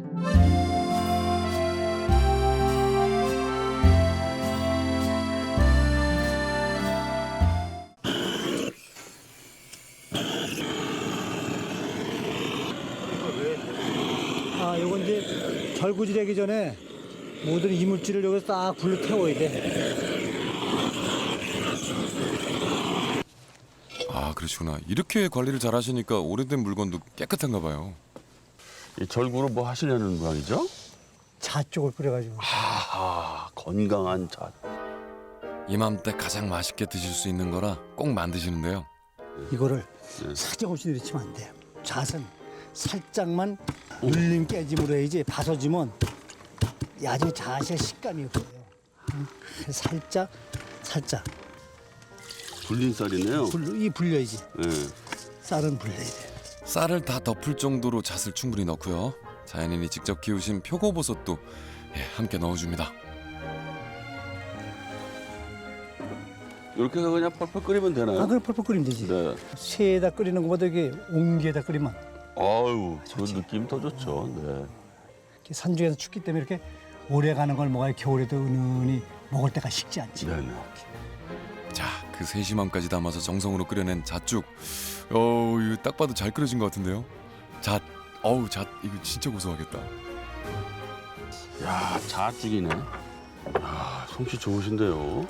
요건 이제 절구질하기 전에 모든 이물질을 여기서 싹 불러 태워야 돼. 아, 그러시구나. 이렇게 관리를 잘 하시니까 오래된 물건도 깨끗한가 봐요. 이 절구를 뭐 하시려는 모양이죠? 자 쪽을 끓여가지고. 아, 건강한 잣. 이맘때 가장 맛있게 드실 수 있는 거라 꼭 만드시는데요. 이거를 사정없이 내리치면 안 돼요. 잣은 살짝만 눌림 깨짐으로 해야지 벗어지면 나중에 잣의 식감이 없어요. 살짝 불린 쌀이네요. 불려야지. 네. 쌀은 불려야 돼. 쌀을 다 덮을 정도로 잣을 충분히 넣고요. 자연인이 직접 키우신 표고버섯도 함께 넣어줍니다. 이렇게 해서 그냥 펄펄 끓이면 되나요? 그럼 펄펄 끓이면 되지. 네. 새에다 끓이는 것보다 이게 옹기에다 끓이면 아유, 그 좋지. 느낌 더 좋죠. 네. 이렇게 산중에서 춥기 때문에 이렇게 오래 가는 걸 먹어야 겨울에도 은은히 먹을 때가 식지 않지. 네네. 자, 그 세심함까지 담아서 정성으로 끓여낸 잣죽. 이거 딱 봐도 잘 끓여진 것 같은데요. 잣 이거 진짜 고소하겠다. 야, 잣죽이네. 야, 솜씨 좋으신데요.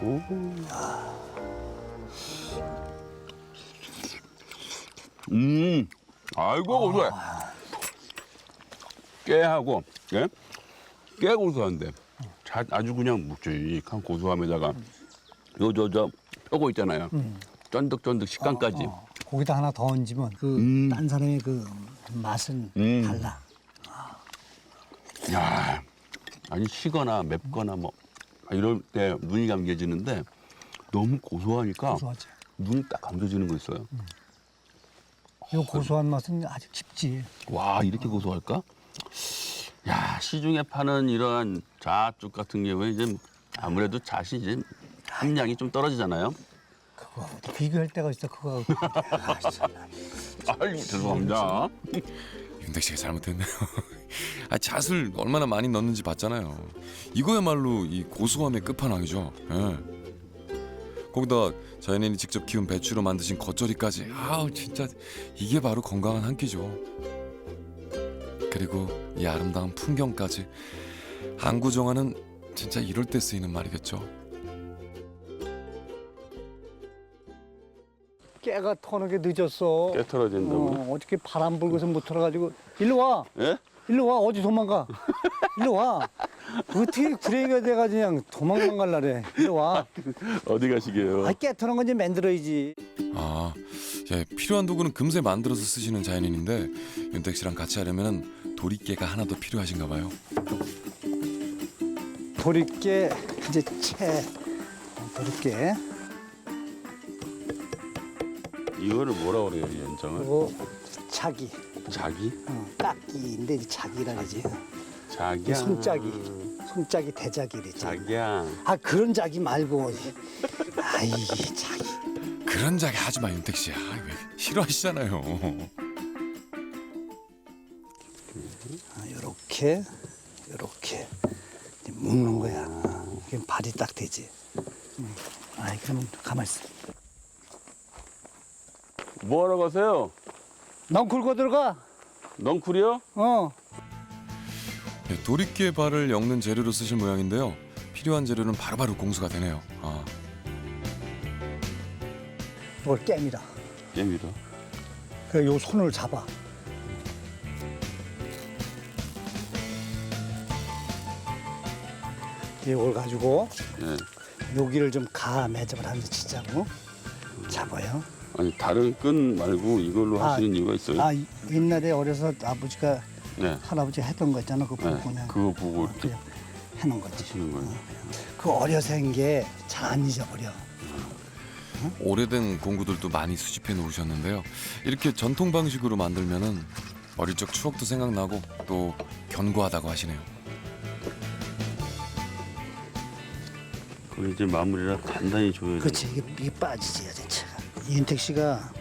오. 아이고 고소해. 깨하고, 예? 깨 고소한데, 잣 아주 그냥 묵직한 고소함에다가 저 펴고 있잖아요. 쫀득쫀득 식감까지. 거기다 하나 더 얹으면 그 딴 사람의 그 맛은 달라. 야, 아니 시거나 맵거나 뭐 이럴 때 눈이 감겨지는데 너무 고소하니까 고소하지. 눈이 딱 감겨지는 거 있어요. 이 고소한 맛은 아주 깊지. 와, 이렇게 고소할까? 야, 시중에 파는 이러한 잣죽 같은 경우에 이제 아무래도 잣이 이제 함량이 좀 떨어지잖아요. 그거 비교할 때가 있어. 그거. 아이고 죄송합니다. 윤택 씨가 잘못했네요. 잣을 얼마나 많이 넣는지 봤잖아요. 이거야말로 이 고소함의 끝판왕이죠. 예. 거기다 자연인이 직접 키운 배추로 만드신 겉절이까지. 진짜 이게 바로 건강한 한 끼죠. 그리고 이 아름다운 풍경까지. 안구정화는 진짜 이럴 때 쓰이는 말이겠죠. 깨가 터는 게 늦었어. 깨 털어진다고. 어떻게 바람 불고서 못 털어가지고. 일로 와. 예? 일로 와. 어디 도망가. 일로 와. 어떻게 구레기가 돼가지고 그냥 도망만 갈라래. 일로 와. 어디 가시게요? 깨 터는 건 이제 만들어야지. 필요한 도구는 금세 만들어서 쓰시는 자연인인데 윤택 씨랑 같이 하려면 도리깨가 하나 더 필요하신가 봐요. 도리깨 이제 도리깨. 이거를 뭐라 그래요, 이 연장을? 그리고 자기. 자기? 깍기인데 이제 자기라 그러지. 자기야. 손짝이 대자기 이랬지. 자기야. 그런 자기 말고. 아이 자기. 그런 자기 하지 마, 윤택 씨. 왜 싫어하시잖아요. 요렇게 묶는 거야. 그럼 발이 딱 되지. 그러면 가만 있어. 뭐 하러 가세요? 넌 굴고 들어가. 넝쿨이요? 도리깨 발을 엮는 재료로 쓰실 모양인데요. 필요한 재료는 바로바로 공수가 되네요. 이걸 깨미라. 깨미라. 그래 요 손을 잡아. 이걸 가지고 네. 여기를 좀 매접을 하면서 치자고 잡아요. 아니 다른 끈 말고 이걸로 하시는 이유가 있어요? 옛날에 어려서 아버지가 네. 할아버지 했던 거 있잖아. 그거 보고 네. 그냥 그거 보고 이렇게 그냥 해놓은 거지. 하시는 거예요. 그 어려서 한 게 잘 안 잊어버려. 오래된 공구들도 많이 수집해 놓으셨는데요. 이렇게 전통 방식으로 만들면은 어릴 적 추억도 생각나고 또 견고하다고 하시네요. 그걸 이제 마무리를 단단히 줘야 돼. 그렇지. 이게 빠지지 진짜. 이윤택 씨가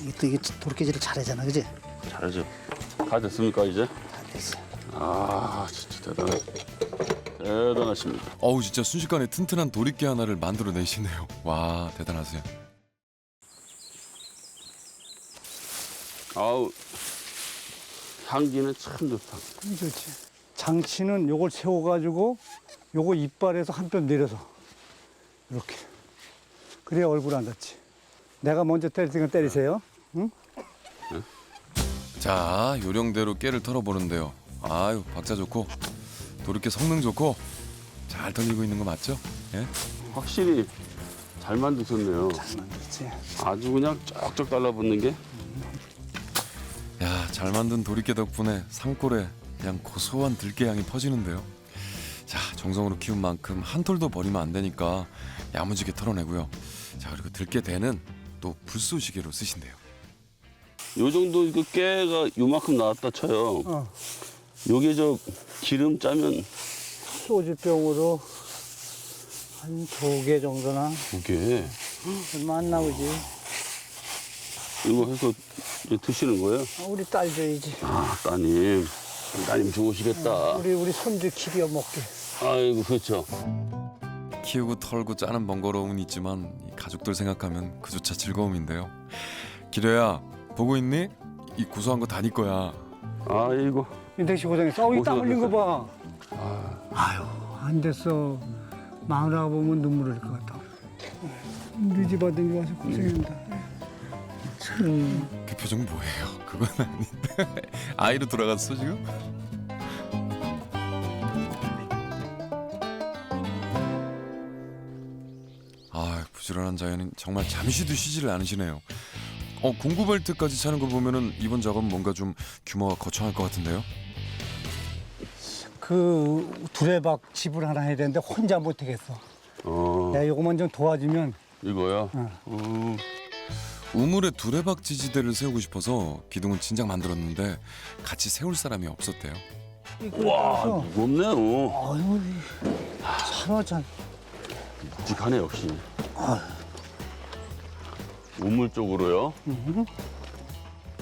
이게 도리깨질을 잘하잖아, 그지? 잘하죠. 다 됐습니까 이제? 다 됐어. 아 진짜 대단하십니다. 어우 진짜 순식간에 튼튼한 도리깨 하나를 만들어내시네요. 와 대단하세요. 아우 향기는 참 좋다. 좋지. 장치는 요걸 세워가지고 요거 이빨에서 한 뼘 내려서 이렇게. 그래야 얼굴 안 닿지. 내가 먼저 때릴 테니까 때리세요. 응? 자 요령대로 깨를 털어보는데요. 아유 박자 좋고 도리깨 성능 좋고 잘 털리고 있는 거 맞죠? 예? 확실히 잘 만드셨네요. 그렇지. 아주 그냥 쩍쩍 달라붙는 게. 야, 잘 만든 도리깨 덕분에 산골에 그냥 고소한 들깨 향이 퍼지는데요. 자, 정성으로 키운 만큼 한 톨도 버리면 안 되니까 야무지게 털어내고요. 자, 그리고 들깨 대는 또 불쏘시개로 쓰신대요. 요 정도 이거 깨가 요만큼 나왔다 쳐요. 요게 저 기름 짜면 소주병으로 한 2개 정도나 이게 얼마 안 나오지. 이거 해서 이제 드시는 거예요? 우리 딸 줘야지. 아 따님 좋으시겠다. 우리 손주 기려 먹게. 아이고 그렇죠. 키우고 털고 짜는 번거로움은 있지만 이 가족들 생각하면 그조차 즐거움인데요. 기려야 보고 있니? 이 고소한 거 다 네 거야. 아이고 윤택 씨 고생했어. 이 땀 흘린 거 봐. 아, 아유, 안 됐어. 마누라가 보면 눈물 흘릴 것 같아. 우리 집 아들이 와서 고생한다. 참. 그 표정 뭐예요? 그건 아닌데. 아이로 돌아갔어 지금? 아 부지런한 자연인 정말 잠시도 쉬지를 않으시네요. 공구벨트까지 차는 거 보면은 이번 작업은 뭔가 좀 규모가 거창할 것 같은데요. 그 두레박 집을 하나 해야 되는데 혼자 못 하겠어. 내가 요거만 좀 도와주면. 이거요? 우물에 두레박 지지대를 세우고 싶어서 기둥은 진작 만들었는데 같이 세울 사람이 없었대요. 와 그래서 무겁네요. 아유, 잘하잖아. 묵직하네 역시. 우물 쪽으로요?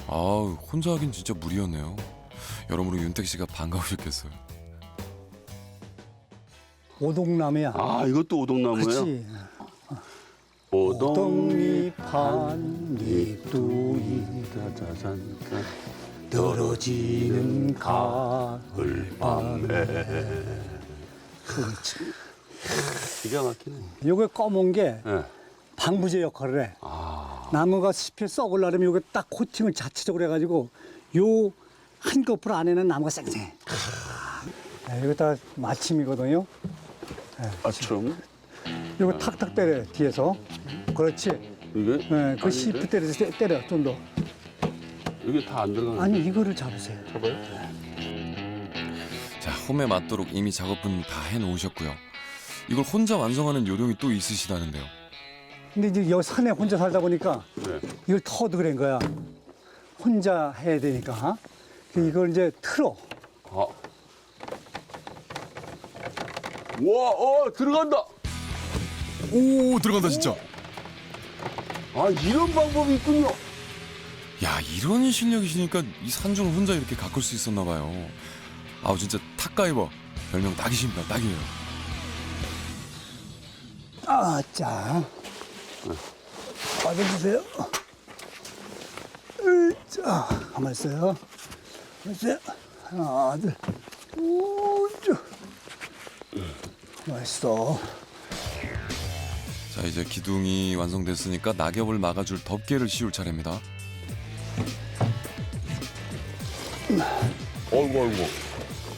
아우 혼자 하긴 진짜 무리였네요. 여러모로 윤택 씨가 반가우셨겠어요. 오동나무야. 아 이것도 오동나무예요? 그렇지. 오동 오동잎 한잎두잎 짜자잔 떨어지는 가을밤에. 그렇지. 기가 막히네. 요게 검은 게 네. 방부제 역할을 해. 아 나무가 숲에 썩으려면 요게 딱 코팅을 자체적으로 해가지고 요 한꺼풀 안에는 나무가 쌩쌩해. 이거 다 마침이거든요. 아춤 요거 탁탁 때려 뒤에서. 그렇지. 이게 그 시프 때려 좀 더. 이게 다 안 들어가는. 아니 이거를 잡으세요. 잡아요? 자 홈에 맞도록 이미 작업은 다 해놓으셨고요. 이걸 혼자 완성하는 요령이 또 있으시다는데요. 근데 이제 여기 산에 혼자 살다 보니까 네. 이걸 터도 그런 거야. 혼자 해야 되니까. 이걸 이제 틀어. 아. 와, 들어간다. 오 들어간다 진짜. 아, 이런 방법이 있군요. 야 이런 실력이시니까 이 산중을 혼자 이렇게 가꿀 수 있었나 봐요. 아우 진짜 탁가이버 별명 딱이십니다. 딱이에요. 자. 빠져주세요. 자, 가만 있어요. 가만 있어요. 하나, 둘. 우쭈. 가만 있어. 자 이제 기둥이 완성됐으니까 낙엽을 막아줄 덮개를 씌울 차례입니다. 아이고.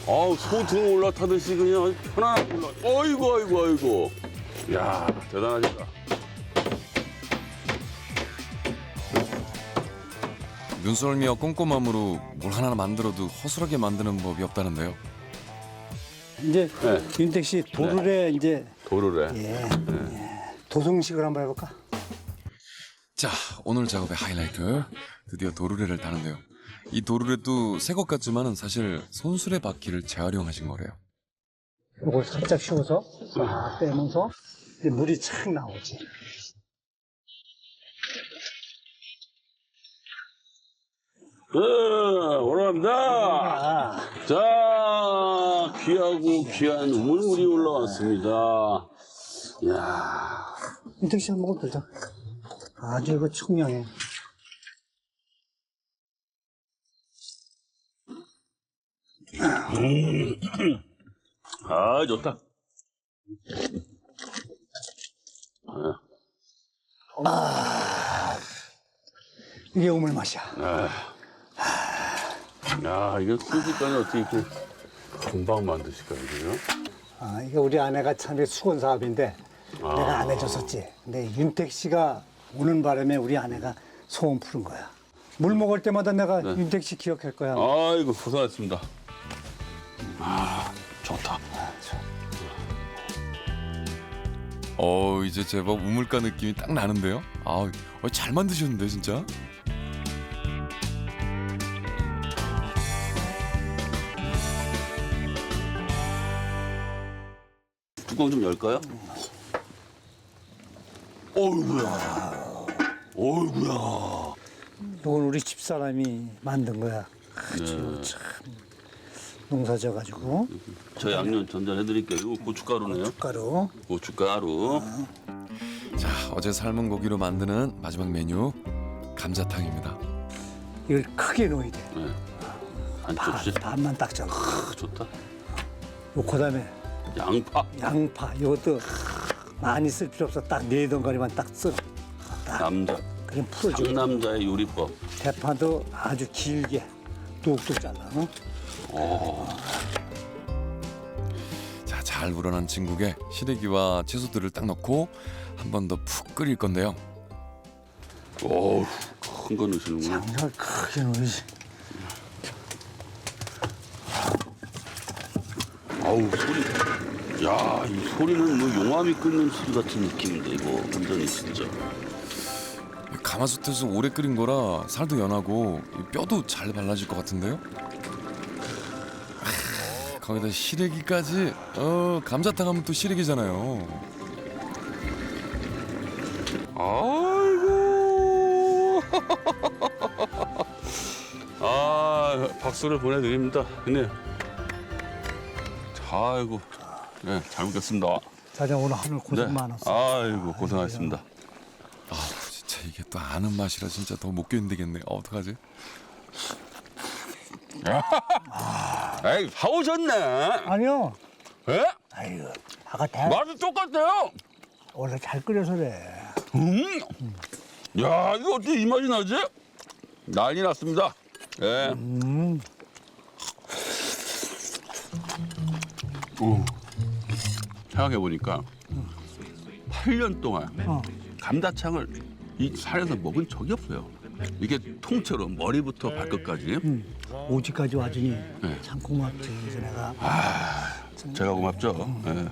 아우, 소 등 올라타듯이 그냥 편안하게 올라. 아이고. 야, 대단하시다. 눈썰미와 꼼꼼함으로 뭘 하나 만들어도 허술하게 만드는 법이 없다는데요. 이제 네. 윤택 씨 도르래 이제 도르래. 예. 도성식을 한번 해볼까? 자 오늘 작업의 하이라이트 드디어 도르래를 다는데요. 이 도르래도 새 것 같지만은 사실 손수레 바퀴를 재활용하신 거래요. 이걸 살짝 씌워서 싹 빼면서 이제 물이 착 나오지. 올라갑니다. 자, 귀하고 귀한 우물물이 올라왔습니다. 이야. 윤택 씨 한번 먹어보자. 아주 이거 청량해. 아, 좋다. 이게 우물 맛이야. 야, 이거 순식간에 어떻게 이렇게 금방 만드실까요, 이거요? 이게 우리 아내가 참 수건 사업인데 내가 안 해줬었지. 근데 윤택 씨가 오는 바람에 우리 아내가 소원 푸른 거야. 물 먹을 때마다 내가 윤택 씨 기억할 거야. 아이고, 고생하셨습니다. 좋다. 이제 제법 우물가 느낌이 딱 나는데요. 잘 만드셨는데 진짜. 뚜껑 좀 열까요? 어이구야. 어이구야. 이건 우리 집사람이 만든 거야. 아주 참 농사 져가지고 저 양념 전달해드릴게요. 이거 고춧가루네요. 가루. 고춧가루. 자, 어제 삶은 고기로 만드는 마지막 메뉴 감자탕입니다. 이걸 크게 놓아야 돼. 네. 안쪽 반만 딱 잘라. 좋다. 요 그다음에 양파. 양파 이것도 많이 쓸 필요 없어. 딱 네 덩어리만 딱 썰어. 남자. 그럼 풀어주고. 상남자의 요리법. 대파도 아주 길게 뚝뚝 잘라. 자, 잘 우러난 진국에 시래기와 채소들을 딱 넣고 한 번 더 푹 끓일 건데요. 어우, 큰 거 넣으시는구나. 장작 크게 놓으지. 아우, 소리. 야, 이 소리는 뭐 용암이 끓는 소리 같은 느낌인데, 이거 완전히 진짜. 가마솥에서 오래 끓인 거라 살도 연하고 이 뼈도 잘 발라질 것 같은데요. 거기다 시래기까지. 감자탕 하면 또 시래기잖아요. 아이고. 박수를 보내드립니다. 형님. 아이고. 네, 잘 먹겠습니다. 자자 오늘 하늘 고생 네. 많았어. 아이고, 고생하셨습니다. 진짜 이게 또 아는 맛이라 진짜 더 못 견디겠네. 어떡하지? 에이, 사오셨네. 아니요. 예? 아이고 아까 대 맛이 똑같아요. 원래 잘 끓여서 그래. 야, 이거 어떻게 이 맛이 나지? 난리 났습니다. 예. 생각해보니까 8년 동안 감자탕을 이 산에서 먹은 적이 없어요. 이게 통째로 머리부터 발끝까지. 오지까지 와주니 네. 참 고맙지. 그래서 내가 제가 고맙죠. 예.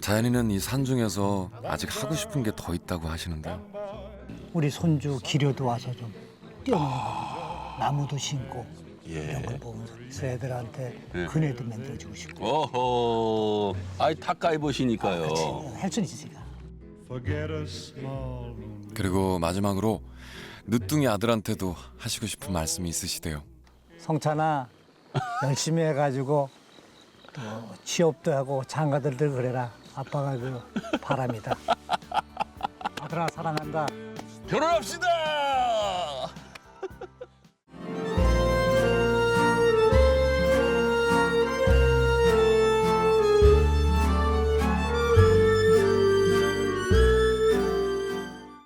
자연이는 이 산 중에서 아직 하고 싶은 게 더 있다고 하시는데요. 우리 손주 기려도 와서 좀 뛰어노는 거, 나무도 심고 이런 걸 보면서 새들한테 그네도 만들어주고 싶고. 어허, 아이 탁가해보시니까요. 할 수는 있으니까. 그리고 마지막으로 늦둥이 아들한테도 하시고 싶은 말씀이 있으시대요. 성찬아 열심히 해가지고 또 취업도 하고 장가들도 그래라. 아빠가 그 바람이다. 아들아 사랑한다. 결혼합시다.